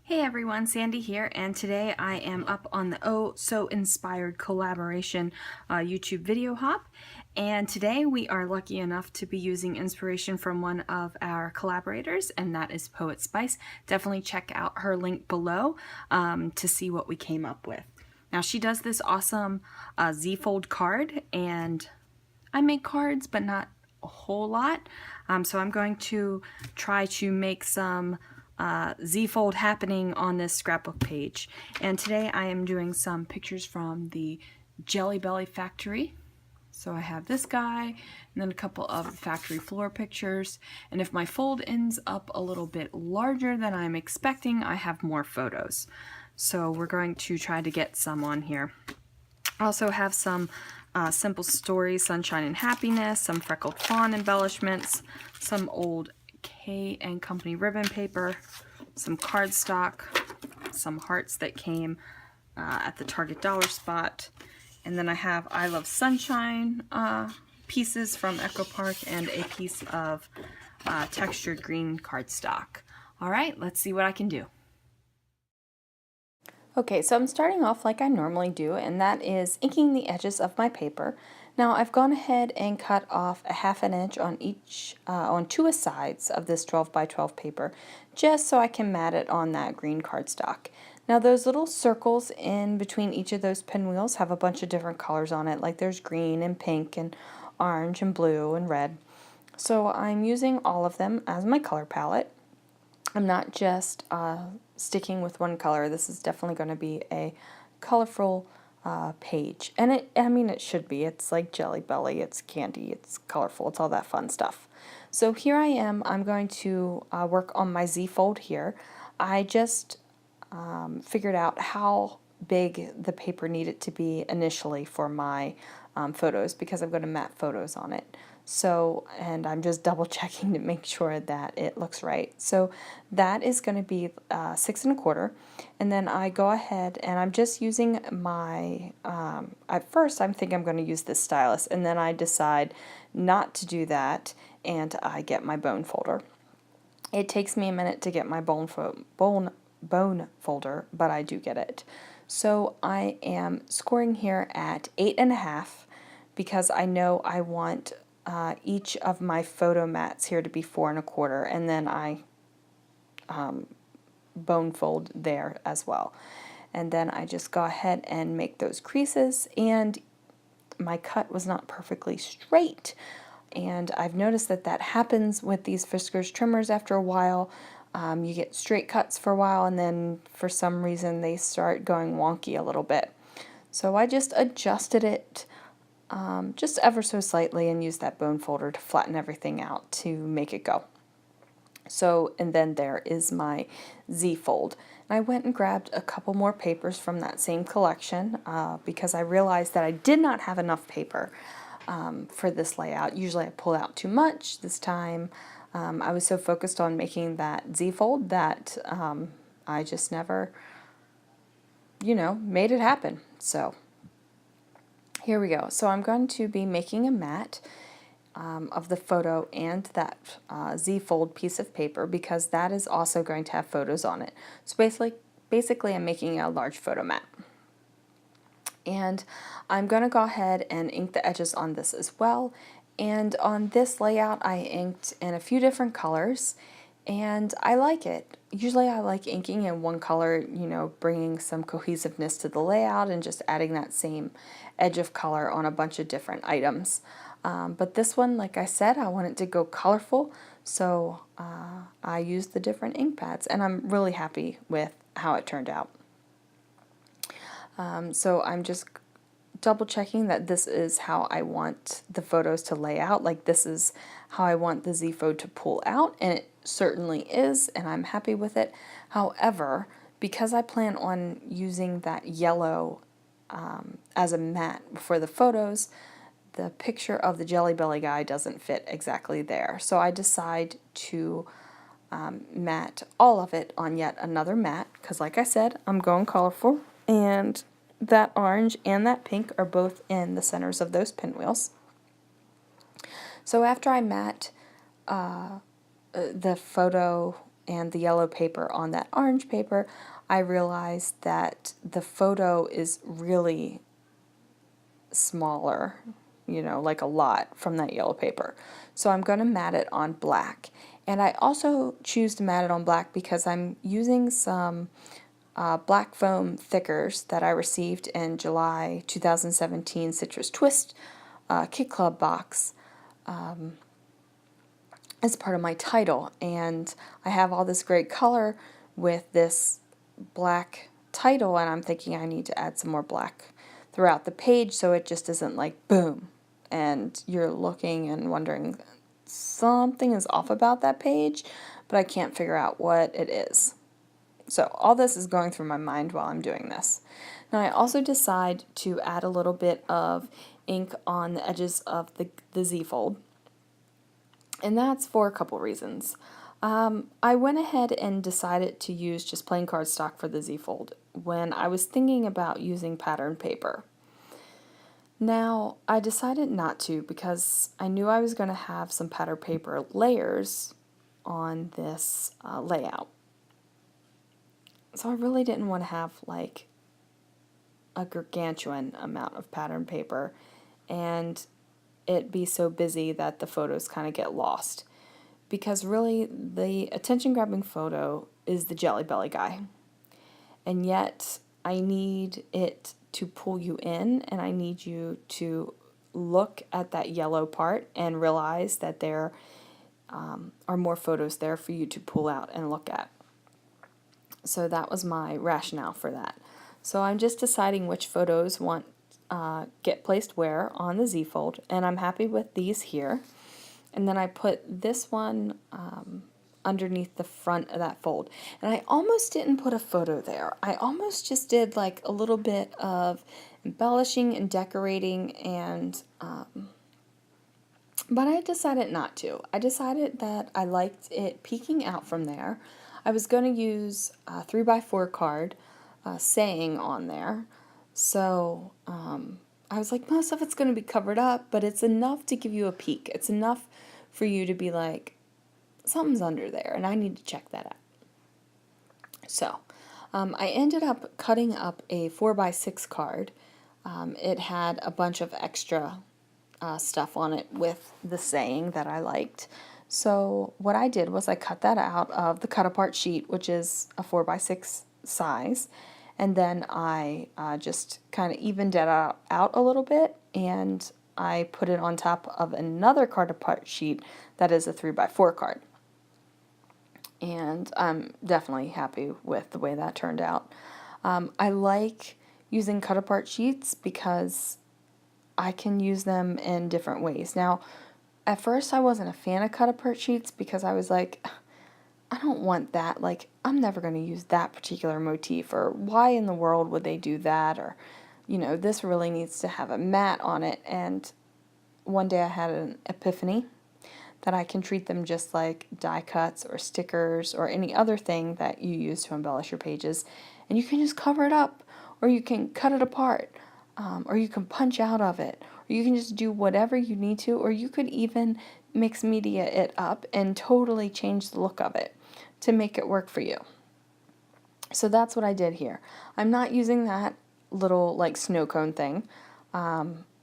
Hey everyone, Sandy here, and today I am up on the Oh So Inspired collaboration YouTube video hop, and today we are lucky enough to be using inspiration from one of our collaborators, and that is Poet Spice. Definitely check out her link below to see what we came up with. Now she does this awesome Z-fold card, and I make cards but not a whole lot, so I'm going to try to make some Z-fold happening on this scrapbook page. And today I am doing some pictures from the Jelly Belly factory. So I have this guy and then a couple of factory floor pictures. And if my fold ends up a little bit larger than I'm expecting, I have more photos. So we're going to try to get some on here. I also have some Simple Stories, Sunshine and Happiness, some Freckled Fawn embellishments, some old K & Company ribbon paper, some cardstock, some hearts that came at the Target dollar spot, and then I have I Love Sunshine pieces from Echo Park and a piece of textured green cardstock. All right, let's see what I can do. Okay, so I'm starting off like I normally do, and that is inking the edges of my paper. Now I've gone ahead and cut off a 1/2 inch on on two sides of this 12 by 12 paper, just so I can mat it on that green cardstock. Now those little circles in between each of those pinwheels have a bunch of different colors on it, like there's green and pink and orange and blue and red. So I'm using all of them as my color palette. I'm not just sticking with one color. This is definitely going to be a colorful page. And it should be. It's like Jelly Belly, it's candy, it's colorful, it's all that fun stuff. So here I am. I'm going to work on my Z-fold here. I just figured out how big the paper needed to be initially for my photos, because I'm going to mat photos on it. So, and I'm just double checking to make sure that it looks right. So that is going to be 6 1/4, and then I go ahead and I'm just using my, at first I'm thinking I'm going to use this stylus, and then I decide not to do that, and I get my bone folder. It takes me a minute to get my bone folder, but I do get it. So I am scoring here at 8 1/2 because I know I want each of my photo mats here to be 4 1/4, and then I bone fold there as well. And then I just go ahead and make those creases, and my cut was not perfectly straight. And I've noticed that that happens with these Fiskars trimmers after a while. You get straight cuts for a while, and then for some reason they start going wonky a little bit. So I just adjusted it just ever so slightly and used that bone folder to flatten everything out to make it go. So, and then there is my Z-fold. I went and grabbed a couple more papers from that same collection because I realized that I did not have enough paper for this layout. Usually I pull out too much. This time I was so focused on making that Z-fold that I just never, made it happen. So here we go. So I'm going to be making a mat of the photo and that Z-fold piece of paper, because that is also going to have photos on it. So basically I'm making a large photo mat. And I'm going to go ahead and ink the edges on this as well. And on this layout I inked in a few different colors, and I like it. Usually I like inking in one color, bringing some cohesiveness to the layout and just adding that same edge of color on a bunch of different items. But this one, like I said, I want it to go colorful, so I used the different ink pads, and I'm really happy with how it turned out. So I'm just double checking that this is how I want the photos to lay out, like this is how I want the Z-fold to pull out, and it certainly is, and I'm happy with it. However, because I plan on using that yellow as a mat for the photos, the picture of the Jelly Belly guy doesn't fit exactly there. So I decide to mat all of it on yet another mat, because like I said, I'm going colorful, and that orange and that pink are both in the centers of those pinwheels. So after I mat the photo and the yellow paper on that orange paper, I realized that the photo is really smaller, you know, like a lot from that yellow paper. So I'm going to mat it on black. And I also choose to mat it on black because I'm using some black foam thickers that I received in July 2017 Citrus Twist Kit Club box as part of my title. And I have all this great color with this black title, and I'm thinking I need to add some more black throughout the page so it just isn't like boom and you're looking and wondering something is off about that page, but I can't figure out what it is. So all this is going through my mind while I'm doing this. Now I also decide to add a little bit of ink on the edges of the Z-fold, and that's for a couple reasons. I went ahead and decided to use just plain cardstock for the Z-fold when I was thinking about using pattern paper. Now, I decided not to because I knew I was going to have some pattern paper layers on this layout. So I really didn't want to have like a gargantuan amount of pattern paper and it be so busy that the photos kind of get lost. Because really, the attention-grabbing photo is the Jelly Belly guy. And yet, I need it to pull you in, and I need you to look at that yellow part and realize that there are more photos there for you to pull out and look at. So that was my rationale for that. So I'm just deciding which photos want get placed where on the Z-fold, and I'm happy with these here. And then I put this one underneath the front of that fold. And I almost didn't put a photo there. I almost just did like a little bit of embellishing and decorating, and but I decided not to. I decided that I liked it peeking out from there. I was going to use a 3x4 card saying on there. So I was like, most of it's going to be covered up, but it's enough to give you a peek. It's enough for you to be like, something's under there, and I need to check that out. So I ended up cutting up a 4x6 card. It had a bunch of extra stuff on it with the saying that I liked. So what I did was I cut that out of the cut apart sheet, which is a 4x6 size, and then I just kind of evened it out a little bit, and I put it on top of another card apart sheet that is a 3x4 card. And I'm definitely happy with the way that turned out. I like using cut apart sheets because I can use them in different ways. Now, at first I wasn't a fan of cut apart sheets because I was like, I don't want that. Like, I'm never going to use that particular motif, or why in the world would they do that? Or, you know, this really needs to have a mat on it. And one day I had an epiphany that I can treat them just like die cuts or stickers or any other thing that you use to embellish your pages. And you can just cover it up, or you can cut it apart, or you can punch out of it, or you can just do whatever you need to, or you could even mix media it up and totally change the look of it to make it work for you. So that's what I did here. I'm not using that little like snow cone thing,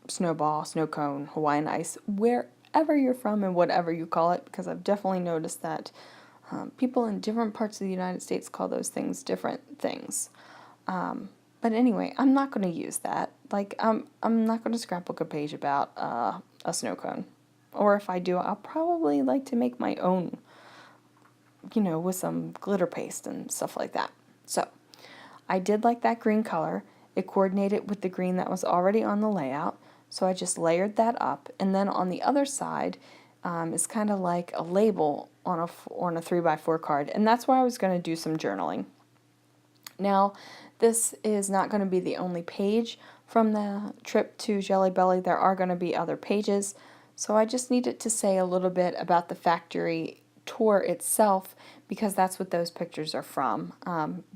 snowball, snow cone, Hawaiian ice, wherever you're from and whatever you call it, because I've definitely noticed that people in different parts of the United States call those things different things. But anyway, I'm not going to use that. Like, I'm not going to scrapbook a page about a snow cone. Or if I do, I'll probably like to make my own, you know, with some glitter paste and stuff like that. So, I did like that green color. It coordinated with the green that was already on the layout. So I just layered that up. And then on the other side is kind of like a label on a 3x4 card. And that's where I was going to do some journaling. Now, this is not going to be the only page from the trip to Jelly Belly. There are going to be other pages. So I just needed to say a little bit about the factory tour itself, because that's what those pictures are from.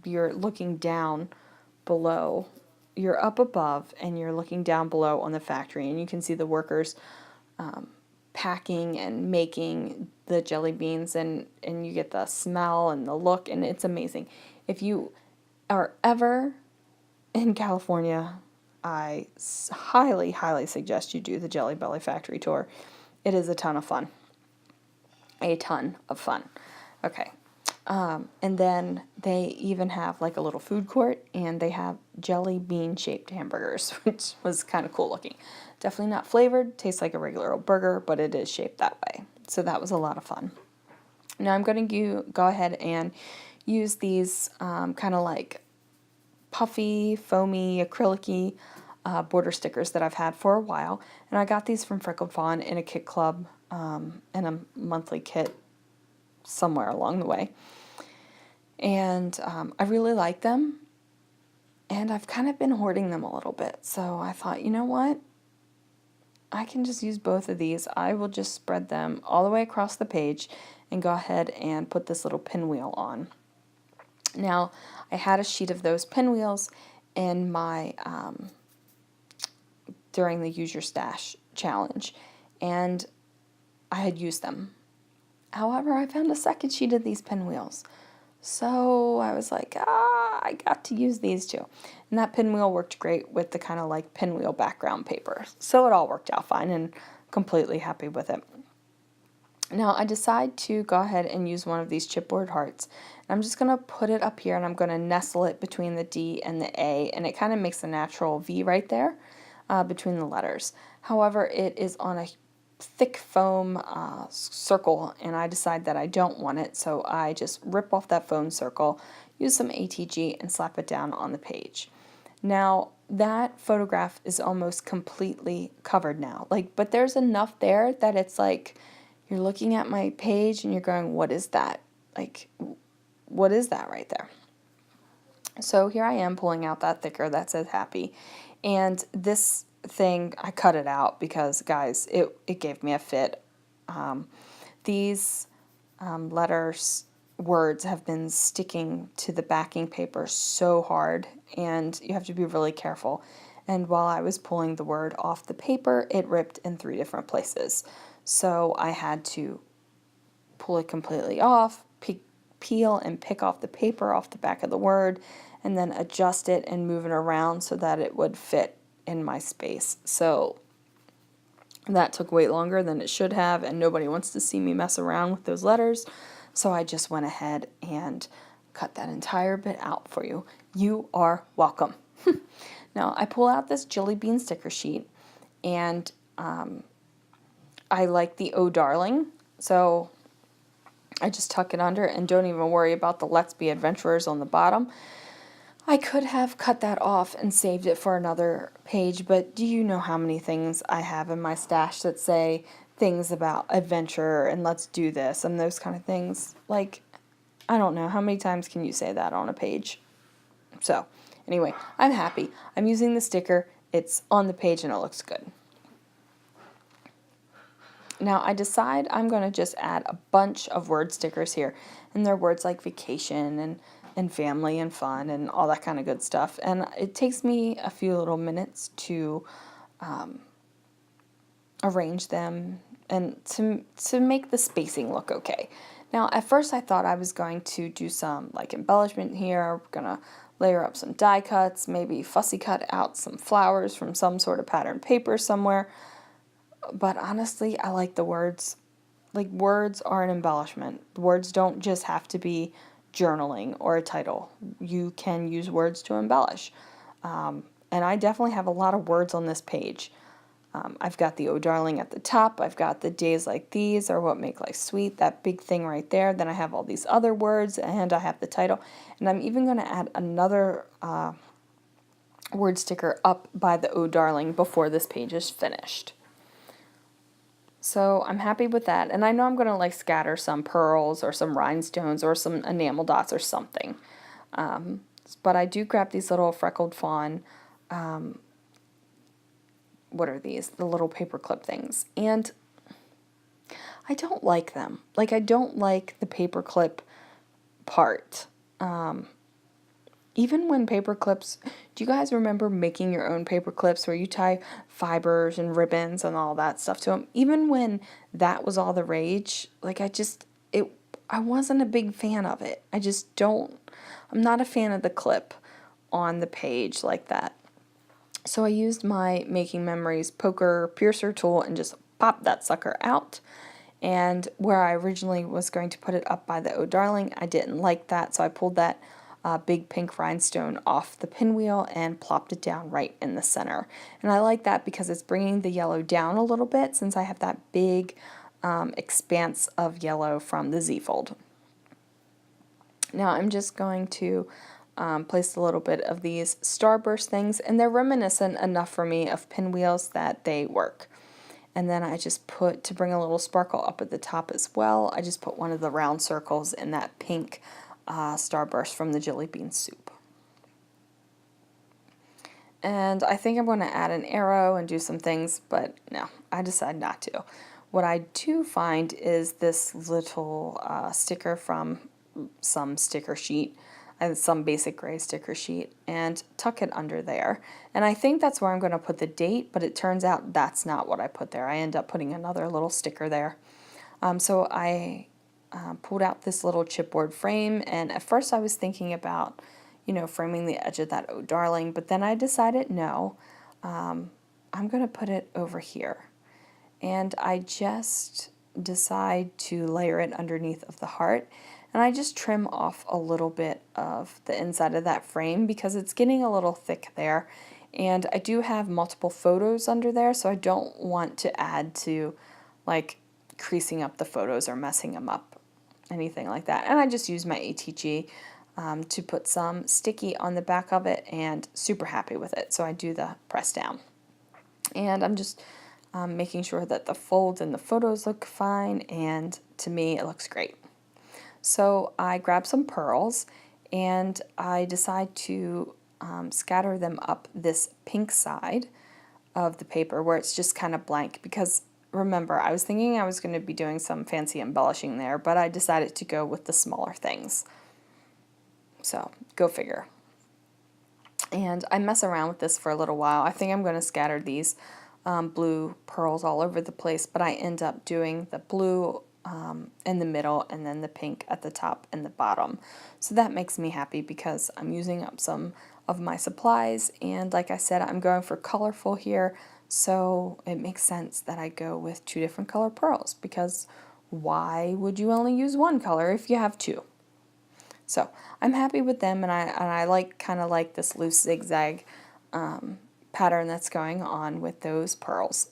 You're looking down below. You're up above and you're looking down below on the factory, and you can see the workers packing and making the jelly beans, and you get the smell and the look, and it's amazing. If you are ever in California, I highly, highly suggest you do the Jelly Belly factory tour. It is a ton of fun. A ton of fun. Okay. And then they even have like a little food court, and they have jelly bean shaped hamburgers, which was kind of cool looking. Definitely not flavored, tastes like a regular old burger, but it is shaped that way. So that was a lot of fun. Now I'm going to go ahead and use these kind of like puffy, foamy, acrylic-y border stickers that I've had for a while. And I got these from Freckled Fawn in a kit club in a monthly kit somewhere along the way. And I really like them. And I've kind of been hoarding them a little bit. So I thought, you know what? I can just use both of these. I will just spread them all the way across the page and go ahead and put this little pinwheel on. Now, I had a sheet of those pinwheels in my during the Use Your Stash challenge, and I had used them. However, I found a second sheet of these pinwheels. So I was like, I got to use these too. And that pinwheel worked great with the kind of like pinwheel background paper. So it all worked out fine, and completely happy with it. Now I decide to go ahead and use one of these chipboard hearts. And I'm just going to put it up here, and I'm going to nestle it between the D and the A, and it kind of makes a natural V right there between the letters. However, it is on a thick foam circle, and I decide that I don't want it, so I just rip off that foam circle, use some ATG, and slap it down on the page. Now that photograph is almost completely covered now, but there's enough there that it's like you're looking at my page and you're going, what is that? What is that right there? So here I am pulling out that thicker that says happy, and this thing, I cut it out because, guys, it gave me a fit. These words have been sticking to the backing paper so hard, and you have to be really careful. And while I was pulling the word off the paper, it ripped in 3 different places. So I had to pull it completely off, peel and pick off the paper off the back of the word, and then adjust it and move it around so that it would fit in my space. So that took way longer than it should have, and nobody wants to see me mess around with those letters. So I just went ahead and cut that entire bit out for you. You are welcome. Now I pull out this jelly bean sticker sheet, and I like the Oh Darling, so I just tuck it under and don't even worry about the Let's Be Adventurers on the bottom. I could have cut that off and saved it for another page, but do you know how many things I have in my stash that say things about adventure and let's do this and those kind of things? I don't know, how many times can you say that on a page? So, anyway, I'm happy. I'm using the sticker. It's on the page and it looks good. Now I decide I'm going to just add a bunch of word stickers here, and they're words like vacation and family and fun and all that kind of good stuff. And it takes me a few little minutes to arrange them and to make the spacing look okay. Now at first I thought I was going to do some embellishment here. We're going to layer up some die cuts, maybe fussy cut out some flowers from some sort of patterned paper somewhere. But honestly, I like the words. Words are an embellishment. Words don't just have to be journaling or a title. You can use words to embellish. And I definitely have a lot of words on this page. I've got the Oh Darling at the top. I've got the days like these are what make life sweet, that big thing right there. Then I have all these other words, and I have the title. And I'm even going to add another word sticker up by the Oh Darling before this page is finished. So I'm happy with that, and I know I'm going to scatter some pearls or some rhinestones or some enamel dots or something. But I do grab these little Freckled Fawn, what are these? The little paper clip things. And I don't like them. I don't like the paper clip part. even when paper clips, do you guys remember making your own paper clips where you tie fibers and ribbons and all that stuff to them? Even when that was all the rage, like I wasn't a big fan of it. I'm not a fan of the clip on the page like that. So I used my Making Memories poker piercer tool and just popped that sucker out. And where I originally was going to put it up by the Oh Darling, I didn't like that, so I pulled that big pink rhinestone off the pinwheel and plopped it down right in the center. And I like that because it's bringing the yellow down a little bit since I have that big expanse of yellow from the Z-fold. Now I'm just going to place a little bit of these starburst things, and they're reminiscent enough for me of pinwheels that they work. And then I just put, to bring a little sparkle up at the top as well, I just put one of the round circles in that pink starburst from the Jelly Bean Soup. And I think I'm going to add an arrow and do some things, but no, I decided not to. What I do find is this little sticker from some sticker sheet, some basic gray sticker sheet, and tuck it under there. And I think that's where I'm going to put the date, but it turns out that's not what I put there. I end up putting another little sticker there. So I pulled out this little chipboard frame, and at first I was thinking about, framing the edge of that Oh Darling, but then I decided no, I'm going to put it over here. And I just decide to layer it underneath of the heart. And I just trim off a little bit of the inside of that frame because it's getting a little thick there. And I do have multiple photos under there, so I don't want to add to like creasing up the photos or messing them up, anything like that. And I just use my ATG to put some sticky on the back of it, and super happy with it. So I do the press down. And I'm just making sure that the folds and the photos look fine, and to me it looks great. So I grab some pearls and I decide to scatter them up this pink side of the paper where it's just kind of blank, because remember, I was thinking I was going to be doing some fancy embellishing there, but I decided to go with the smaller things. So go figure. And I mess around with this for a little while. I think I'm going to scatter these blue pearls all over the place, but I end up doing the blue in the middle and then the pink at the top and the bottom. So that makes me happy because I'm using up some of my supplies, and like I said, I'm going for colorful here, so it makes sense that I go with 2 different color pearls, because why would you only use one color if you have 2? So I'm happy with them, and I kind of like this loose zigzag pattern that's going on with those pearls.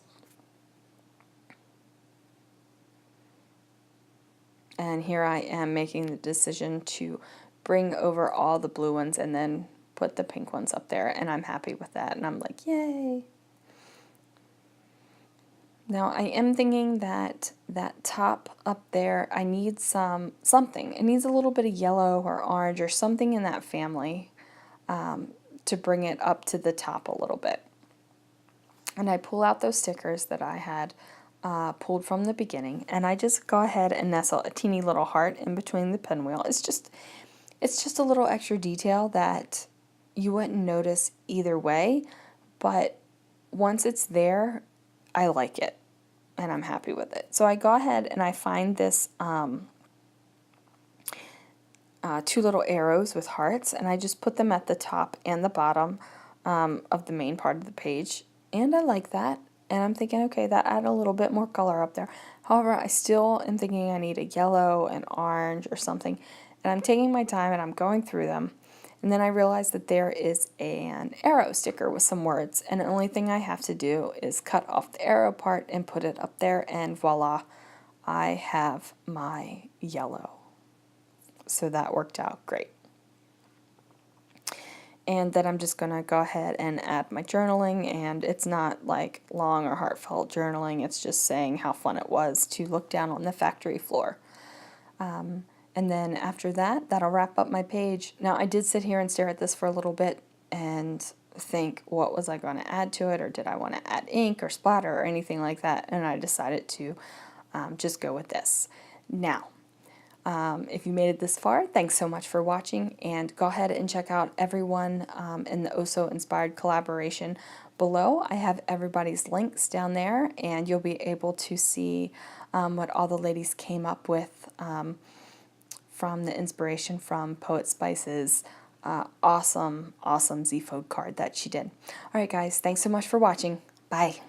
And here I am making the decision to bring over all the blue ones and then put the pink ones up there, and I'm happy with that, and I'm like, yay! Now I am thinking that that top up there, I need something. It needs a little bit of yellow or orange or something in that family to bring it up to the top a little bit. And I pull out those stickers that I had pulled from the beginning, and I just go ahead and nestle a teeny little heart in between the pinwheel. It's just a little extra detail that you wouldn't notice either way, but once it's there, I like it, and I'm happy with it. So I go ahead and I find this 2 little arrows with hearts, and I just put them at the top and the bottom of the main part of the page, and I like that. And I'm thinking, okay, that added a little bit more color up there. However, I still am thinking I need a yellow, an orange, or something. And I'm taking my time and I'm going through them. And then I realize that there is an arrow sticker with some words. And the only thing I have to do is cut off the arrow part and put it up there. And voila, I have my yellow. So that worked out great. And then I'm just going to go ahead and add my journaling, and it's not like long or heartfelt journaling, it's just saying how fun it was to look down on the factory floor. And then after that, that'll wrap up my page. Now I did sit here and stare at this for a little bit and think, what was I going to add to it, or did I want to add ink or splatter or anything like that, and I decided to just go with this. Now, If you made it this far, thanks so much for watching, and go ahead and check out everyone in the Oh So Inspired collaboration below. I have everybody's links down there, and you'll be able to see what all the ladies came up with from the inspiration from Poet Spice's awesome ZFOD card that she did. Alright guys, thanks so much for watching. Bye!